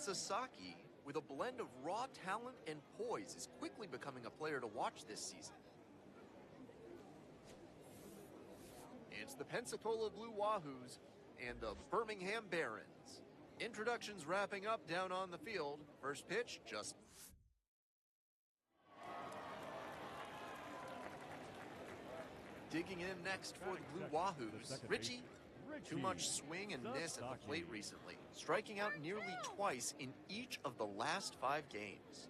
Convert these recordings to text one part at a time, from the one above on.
Sasaki, with a blend of raw talent and poise, is quickly becoming a player to watch this season. It's the Pensacola Blue Wahoos and the Birmingham Barons. Introductions wrapping up down on the field. First pitch, just... Digging in next for the Blue Wahoos, Richie. Too much swing and miss at the plate recently, striking out nearly twice in each of the last 5 games.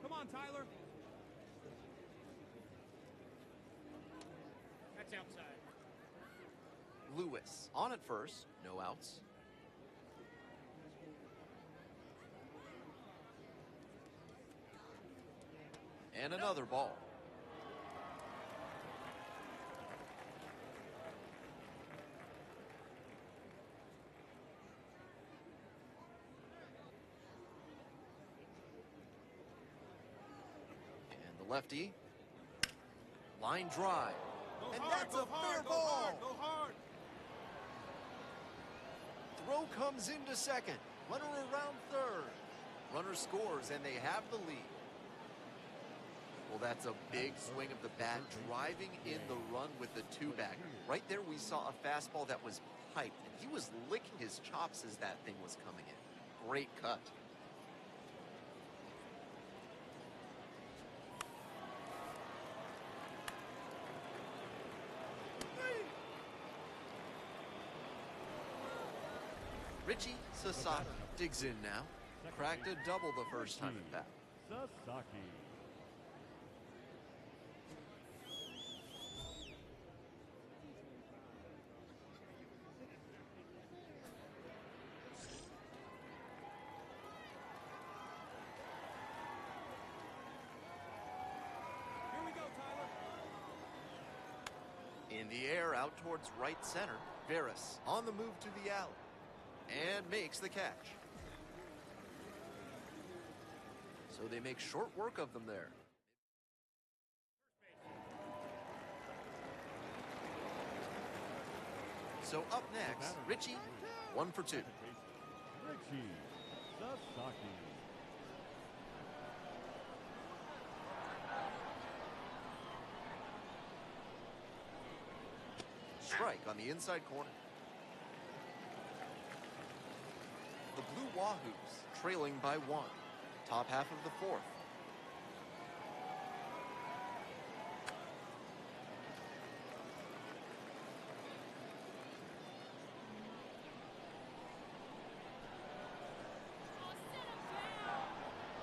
Come on, Tyler. That's outside. Lewis on at first, no outs. And another ball. Lefty, line drive, and that's a fair ball. Go hard. Throw comes into second, runner around third. Runner scores, and they have the lead. Well, that's a big swing of the bat, driving in the run with the two-bagger. Right there, we saw a fastball that was piped, and he was licking his chops as that thing was coming in. Great cut. Richie Sasaki digs in now. Cracked a double the first time at bat. Sasaki. Here we go, Tyler. In the air, out towards right center. Veras on the move to the alley. And makes the catch. So they make short work of them there. So up next, Richie, 1 for 2. Richie Sasaki. Strike on the inside corner. The Blue Wahoos trailing by 1. Top half of the 4th.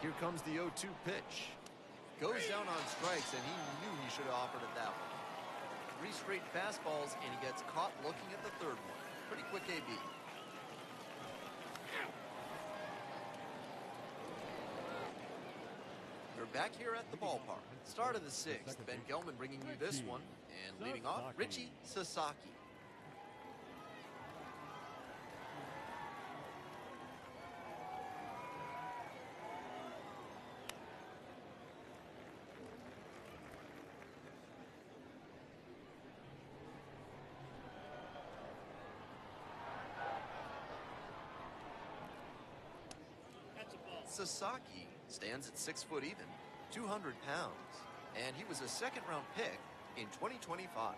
Here comes the 0-2 pitch. Goes down on strikes, and he knew he should have offered it that one. 3 straight fastballs, and he gets caught looking at the 3rd one. Pretty quick AB. We're back here at the ballpark. Start of the 6th. Ben Gelman bringing you this one. And leading off, Richie Sasaki. Sasaki stands at 6 foot even, 200 pounds, and he was a second-round pick in 2025.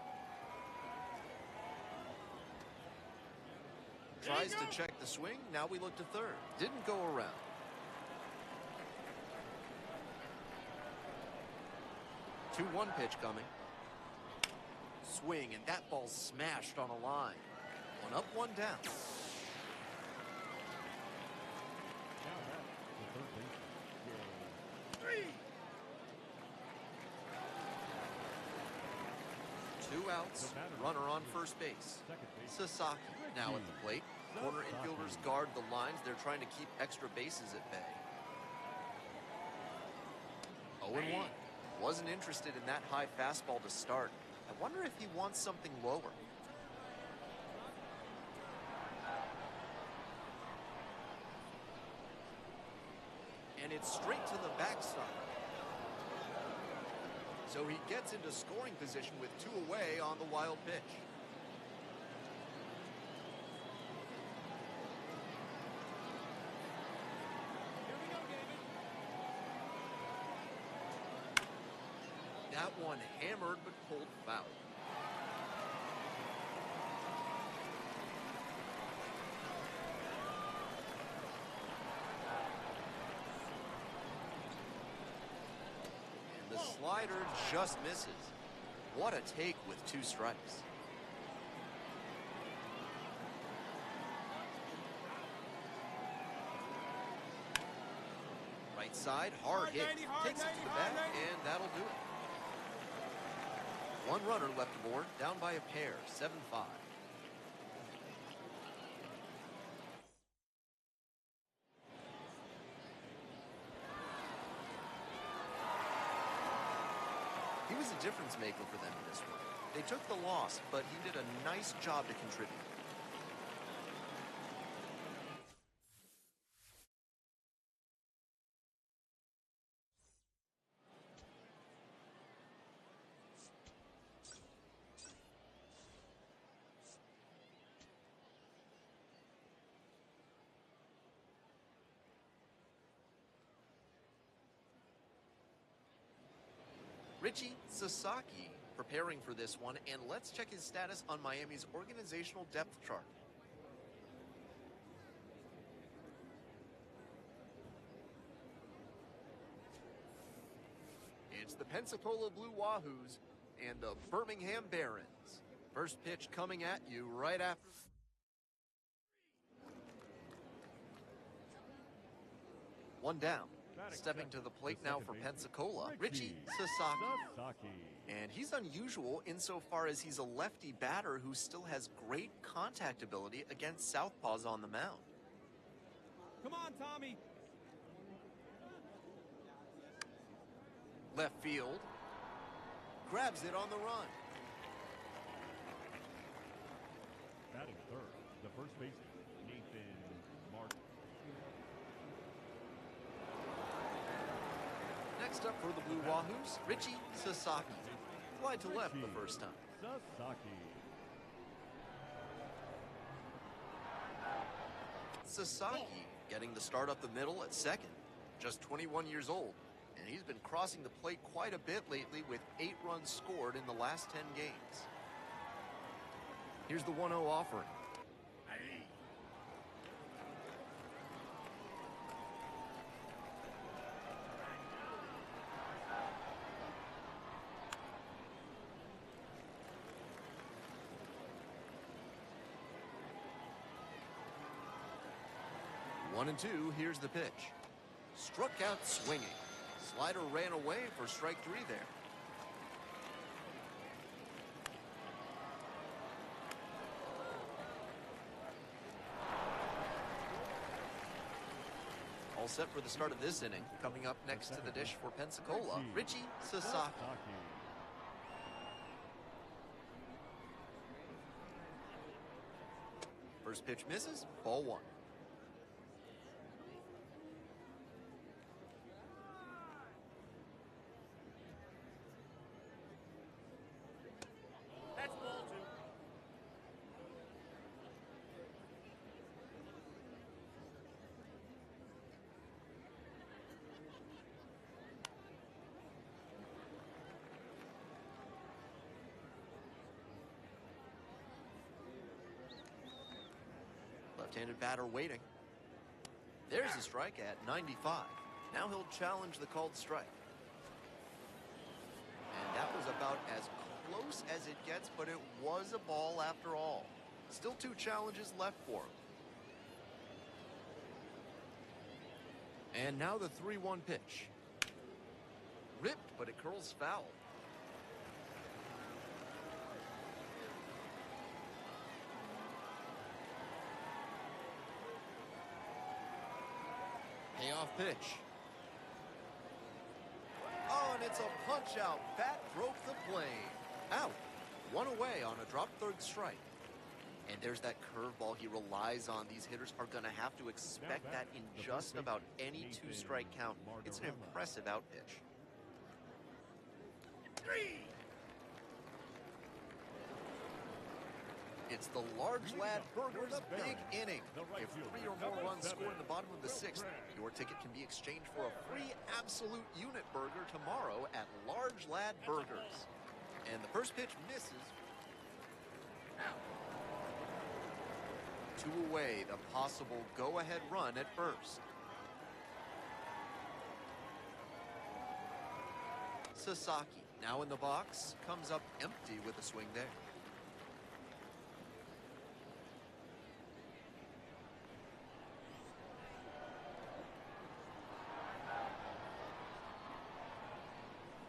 Tries to check the swing, now we look to 3rd. Didn't go around. Two 2-1 pitch coming. Swing, and that ball's smashed on a line. 1 up, 1 down. Two outs, runner on first base. Sasaki now at the plate. Corner infielders guard the lines. They're trying to keep extra bases at bay. 0-1. Wasn't interested in that high fastball to start. I wonder if he wants something lower. And it's straight to the backside. So he gets into scoring position with 2 away on the wild pitch. That one hammered but pulled foul. And the slider just misses. What a take with 2 strikes. Right side, hard hit, takes it to the bag, and that'll do it. 1 runner left aboard, down by a pair, 7-5. He was a difference maker for them in this one. They took the loss, but he did a nice job to contribute. Richie Sasaki preparing for this one, and let's check his status on Miami's organizational depth chart. It's the Pensacola Blue Wahoos and the Birmingham Barons. First pitch coming at you right after. One down. Stepping to the plate now for Pensacola, Richie Sasaki. And he's unusual insofar as he's a lefty batter who still has great contact ability against southpaws on the mound. Come on, Tommy. Left field. Grabs it on the run. Batting third, the first baseman, Nathan Martin. Next up for the Blue Wahoos, Richie Sasaki. Fly to left the first time. Sasaki getting the start up the middle at second. Just 21 years old, and he's been crossing the plate quite a bit lately with 8 runs scored in the last 10 games. Here's the 1-0 offering. One and two, here's the pitch. Struck out swinging. Slider ran away for strike 3 there. All set for the start of this inning. Coming up next to the dish for Pensacola, Richie Sasaki. First pitch misses, ball 1. That's ball 2. Left-handed batter waiting. There's a strike at 95. Now he'll challenge the called strike. And that was about as close as it gets, but it was a ball after all. Still 2 challenges left for him. And now the 3-1 pitch. Ripped, but it curls foul. Payoff pitch. Oh, and it's a punch out. Bat broke the plane. Out. 1 away on a drop third strike. And there's that curveball he relies on. These hitters are going to have to expect that in just about any 2-strike count. It's an impressive out pitch. 3. It's the large lad burger's big inning. If 3 or more runs score in the bottom of the 6th, your ticket can be exchanged for a free absolute unit burger tomorrow at Large Lad Burgers. And the first pitch misses. 2 away, the possible go-ahead run at first. Sasaki, now in the box, comes up empty with a swing there.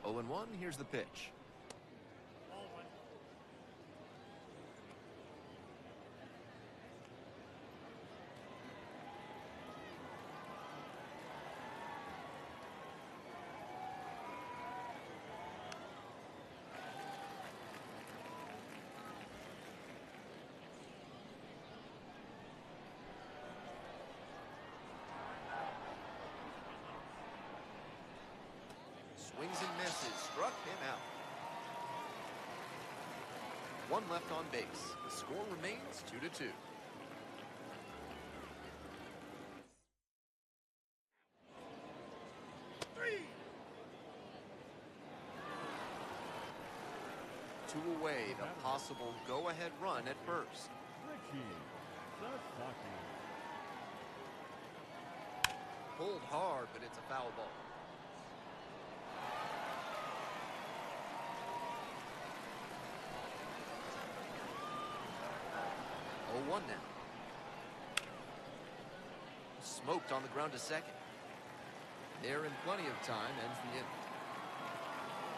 Oh, and 1, here's the pitch. Swings and misses, struck him out. 1 left on base. The score remains 2-2. Two away, the possible go-ahead run at first. Pulled hard, but it's a foul ball. 0-1 now. Smoked on the ground to second. There in plenty of time, ends the inning.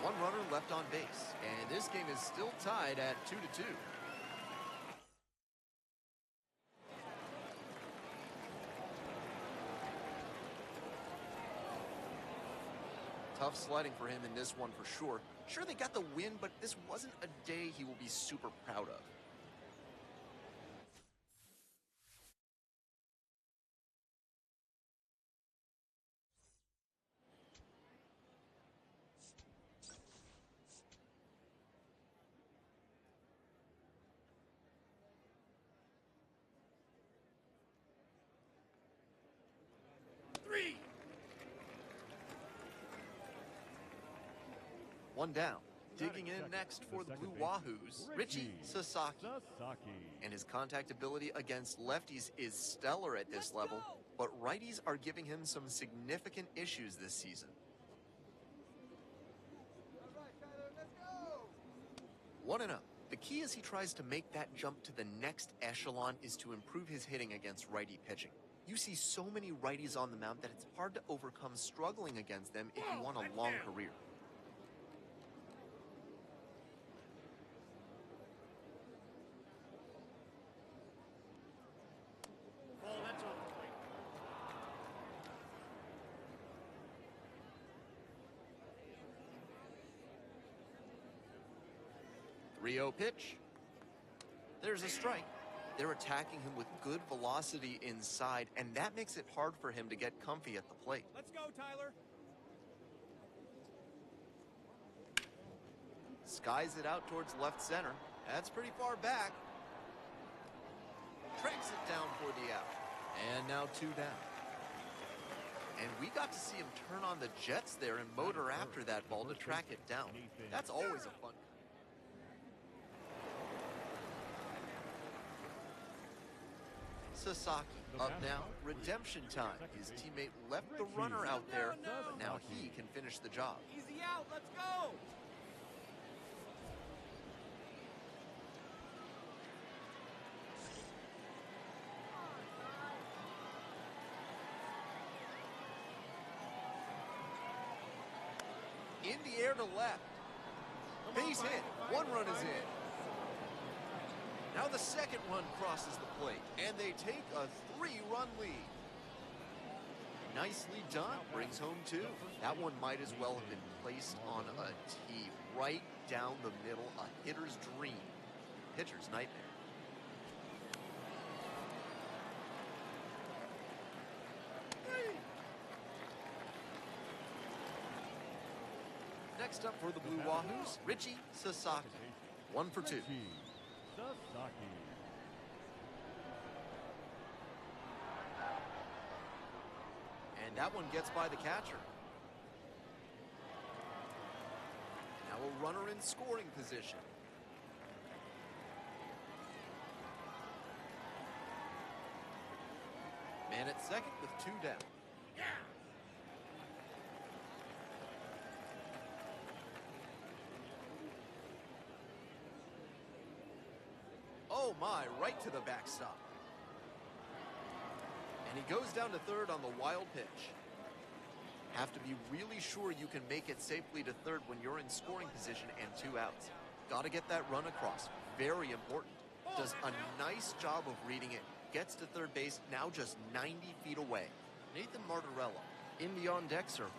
1 runner left on base, and this game is still tied at 2-2. Tough sledding for him in this one for sure. Sure, they got the win, but this wasn't a day he will be super proud of. One down. Digging in next for the Blue Wahoos, Richie Sasaki. And his contact ability against lefties is stellar at this level, but righties are giving him some significant issues this season. 1-0. The key as he tries to make that jump to the next echelon is to improve his hitting against righty pitching. You see so many righties on the mound that it's hard to overcome struggling against them if you want a long career. Rio pitch. There's a strike. They're attacking him with good velocity inside, and that makes it hard for him to get comfy at the plate. Let's go, Tyler. Skies it out towards left center. That's pretty far back. Tracks it down for the out. And now 2 down. And we got to see him turn on the jets there and motor after that ball to track it down. That's always a fun. Sasaki up now, redemption time. His teammate left the runner out there, but now he can finish the job. Easy out, let's go. In the air to left. Base hit. 1 run is in. Now the second run crosses the plate, and they take a 3-run lead. Nicely done, brings home 2. That one might as well have been placed on a tee right down the middle, a hitter's dream. Pitcher's nightmare. Next up for the Blue Wahoos, Richie Sasaki. 1 for 2. Sasaki. And that one gets by the catcher. Now a runner in scoring position. Man at second with 2 down. Oh my, right to the backstop. And he goes down to third on the wild pitch. Have to be really sure you can make it safely to third when you're in scoring position and 2 outs. Got to get that run across. Very important. Does a nice job of reading it. Gets to third base, now just 90 feet away. Nathan Martorella in the on-deck circle.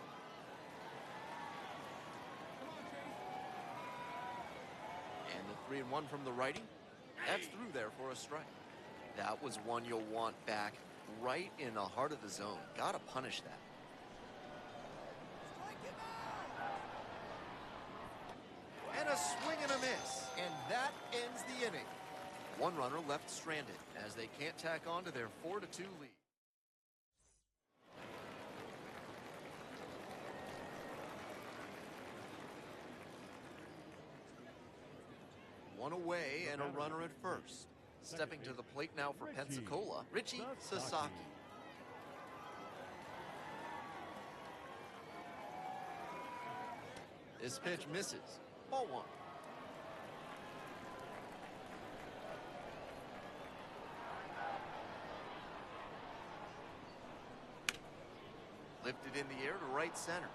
And the 3-1 from the righty. That's through there for a strike. That was one you'll want back right in the heart of the zone. Gotta punish that. And a swing and a miss. And that ends the inning. One runner left stranded as they can't tack on to their 4-2 lead. One away and a runner at first. Stepping to the plate now for Pensacola, Richie Sasaki. This pitch misses. Ball 1. Lifted in the air to right center.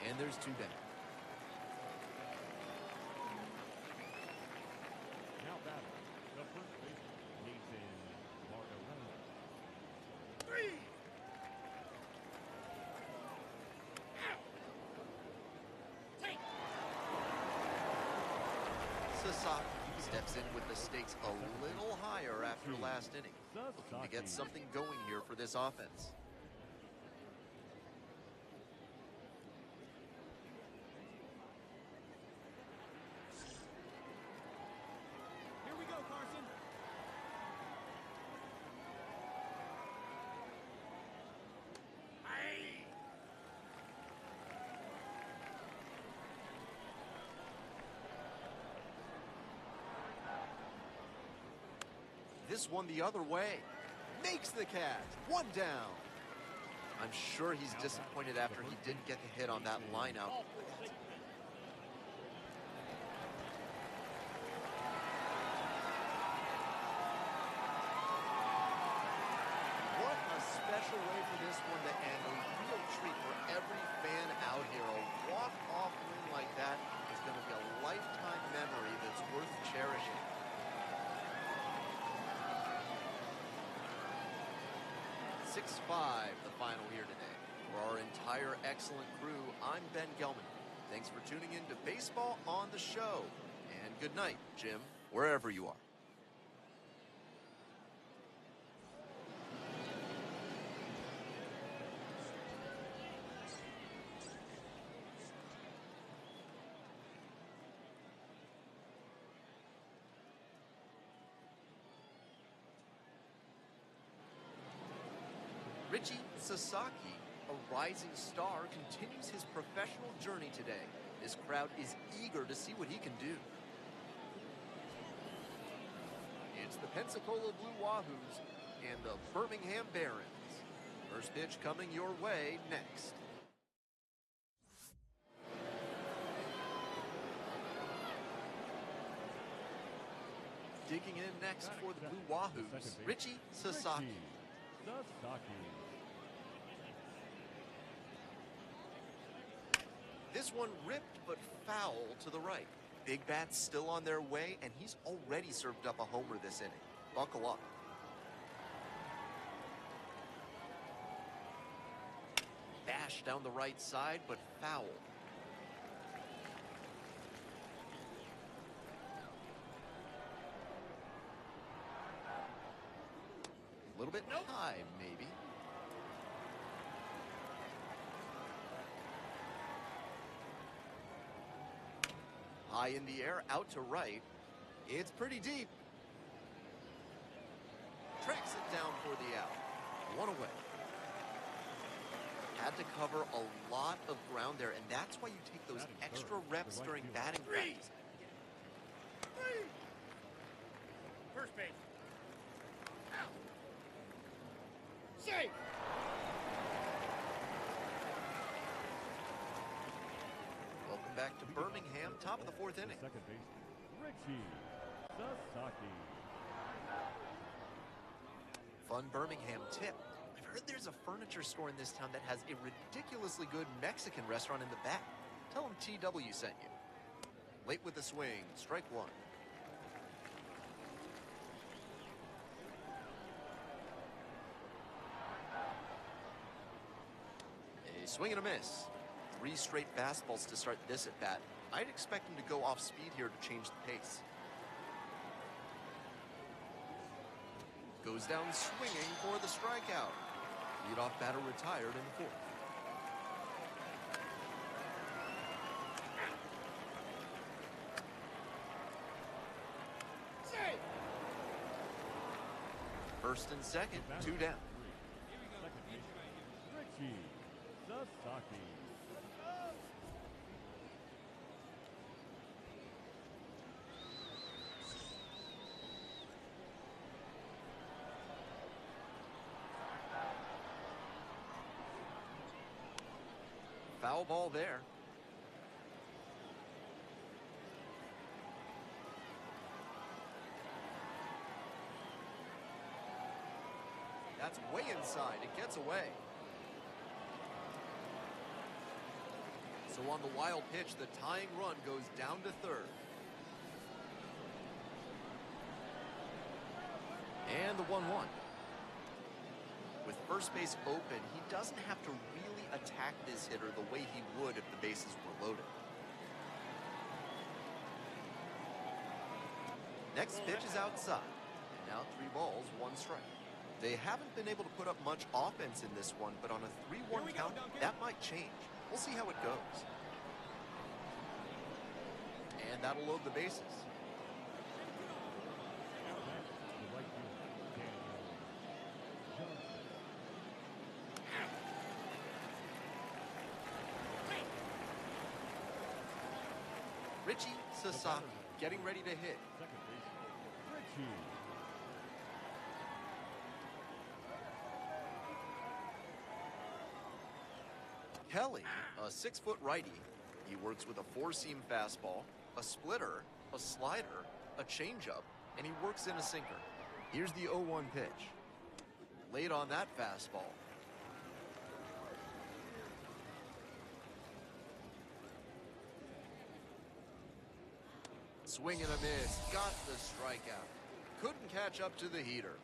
And there's 2 down. Now batting, the first baseman, Nathan Martorella. 3. Take. Sasaki steps in with the stakes a little higher after last inning. Looking to get something going here for this offense. Here we go, Carson. Aye. This one the other way. Makes the catch. 1 down. I'm sure he's disappointed after he didn't get the hit on that line out. What a special way for this one to end. A real treat for every fan out here. A walk-off win like that is going to be a lifetime memory that's worth cherishing. (6-5) the final here today. For our entire excellent crew, I'm Ben Gelman. Thanks for tuning in to Baseball on the Show. And good night, Jim, wherever you are. Richie Sasaki, a rising star, continues his professional journey today. This crowd is eager to see what he can do. It's the Pensacola Blue Wahoos and the Birmingham Barons. First pitch coming your way next. Digging in next for the Blue Wahoos, Richie Sasaki. This one ripped but foul to the right. Big bats still on their way, and he's already served up a homer this inning. Buckle up. Bash down the right side, but foul. A little bit high, maybe. High in the air, out to right. It's pretty deep. Tracks it down for the out. 1 away. had to cover a lot of ground there, and that's why you take those extra reps during batting practice. First base. Out. Safe. Welcome back to Birmingham, top of the fourth inning. Second base, Richie Sasaki. Fun Birmingham tip. I've heard there's a furniture store in this town that has a ridiculously good Mexican restaurant in the back. Tell them TW sent you. Late with the swing, strike one. A swing and a miss. 3 straight fastballs to start this at bat. I'd expect him to go off speed here to change the pace. Goes down swinging for the strikeout. Leadoff batter retired in the fourth. Safe. First and second, 2 down. Second base, Richie Sasaki. Foul ball there. That's way inside. It gets away. So on the wild pitch, the tying run goes down to third. And the 1-1. With first base open, he doesn't have to really attack this hitter the way he would if the bases were loaded. Next pitch is outside. And now 3 balls, 1 strike. They haven't been able to put up much offense in this one, but on a 3-1 count, that might change. We'll see how it goes. And that'll load the bases. The right fielder, Daniel Johnson. Richie Sasaki getting ready to hit. Second base, Richie. Kelly, a 6-foot righty. He works with a 4-seam fastball, a splitter, a slider, a changeup, and he works in a sinker. Here's the 0-1 pitch. Late on that fastball. Swing and a miss. Got the strikeout. Couldn't catch up to the heater.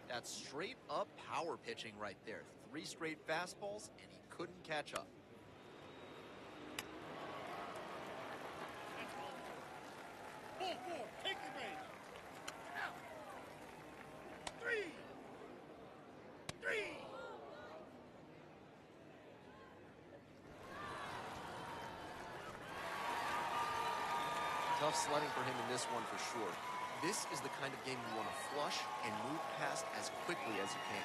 That's straight up power pitching right there. 3 straight fastballs, and he couldn't catch up. Ball 4. Take your base. Out. 3. 3. Tough sledding for him in this one for sure. This is the kind of game you want to flush and move past as quickly as you can.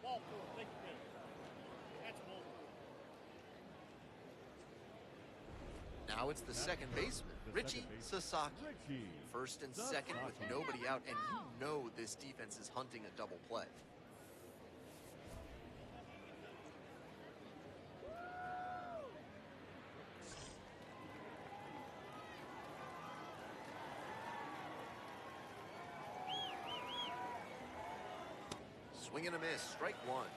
Ball 4. Take your base. That's ball 4. Now it's the second baseman, Richie Sasaki. Richie First and second with nobody out, and you know this defense is hunting a double play. Swing and a miss, strike one.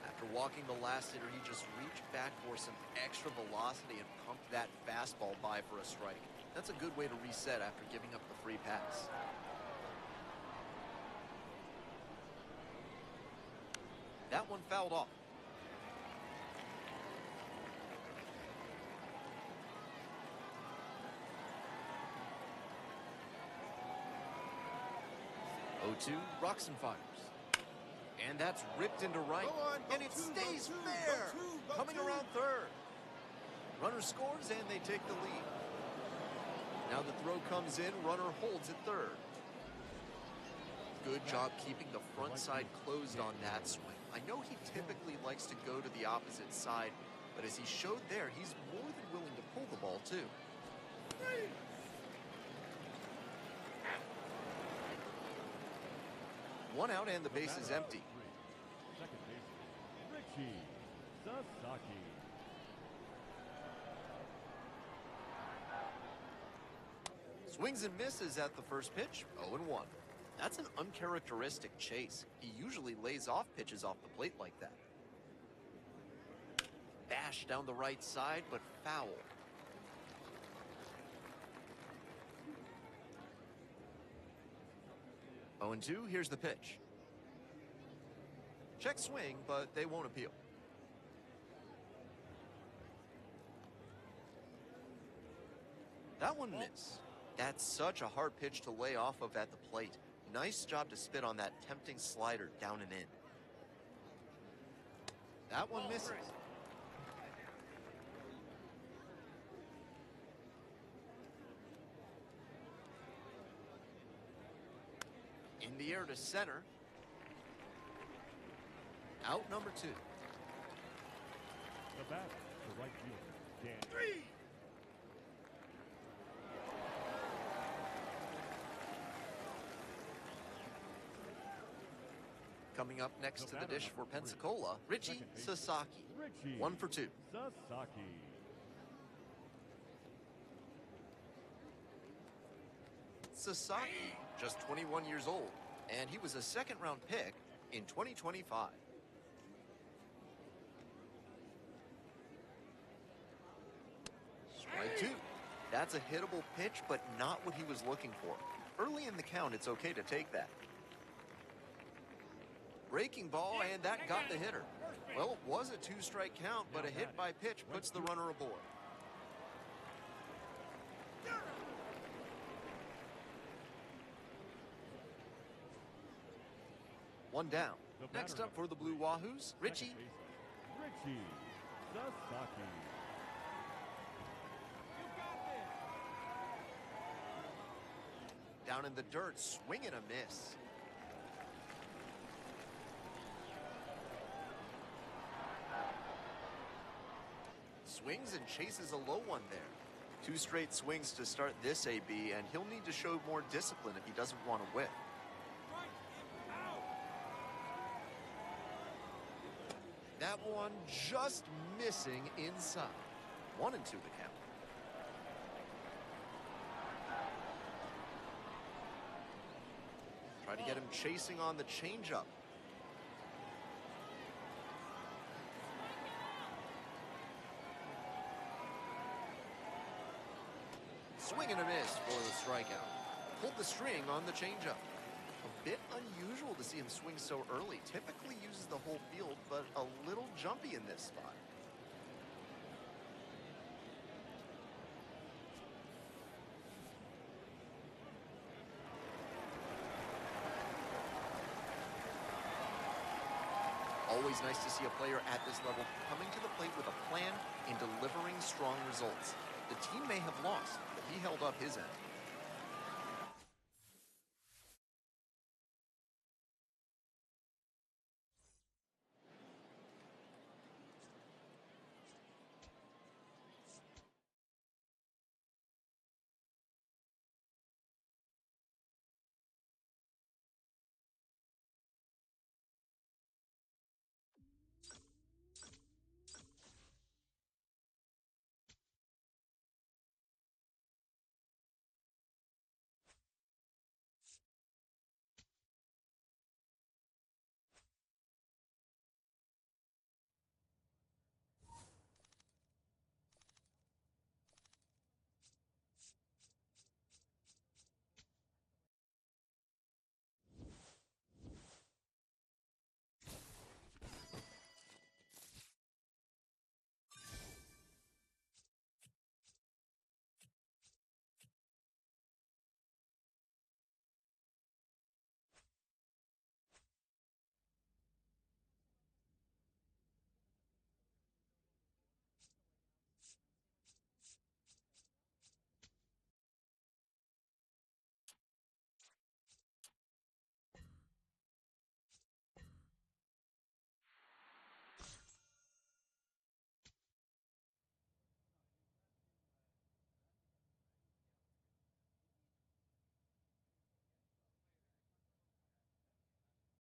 After walking the last hitter, he just reached back for some extra velocity and pumped that fastball by for a strike. That's a good way to reset after giving up the free pass. That one fouled off. 0-2, rocks and fires. And that's ripped into right, and it stays fair. Coming around third. Runner scores, and they take the lead. Now the throw comes in, runner holds at third. Good job keeping the front side closed on that swing. I know he typically likes to go to the opposite side, but as he showed there, he's more than willing to pull the ball too. One out and the base is empty. Second baseman, Sasaki. Swings and misses at the first pitch, 0-1. That's an uncharacteristic chase. He usually lays off pitches off the plate like that. Bash down the right side, but foul. Oh, and 2, here's the pitch. Check swing, but they won't appeal. That one missed. That's such a hard pitch to lay off of at the plate. Nice job to spit on that tempting slider down and in. That one misses. In the air to center. Out number 2. The batter, the right fielder, Dan. 3. Coming up next to the dish for Pensacola, Richie Sasaki. 1 for 2. Sasaki. Sasaki, just 21 years old, and he was a second-round pick in 2025. Strike 2. That's a hittable pitch, but not what he was looking for. Early in the count, it's okay to take that. Breaking ball, and that got the hitter. Well, it was a 2-strike count, but a hit by pitch puts the runner aboard. One down. Next up for the Blue Wahoos, Richie Sasaki. down in the dirt, swing and a miss. Swings and chases a low one there. 2 straight swings to start this AB, and he'll need to show more discipline if he doesn't want to whiff. That one just missing inside. 1-2 the count. Try to get him chasing on the changeup. Swing and a miss for the strikeout. Pulled the string on the changeup. A bit unusual to see him swing so early. Typically uses the whole field, but a little jumpy in this spot. Always nice to see a player at this level coming to the plate with a plan and delivering strong results. The team may have lost, but he held up his end.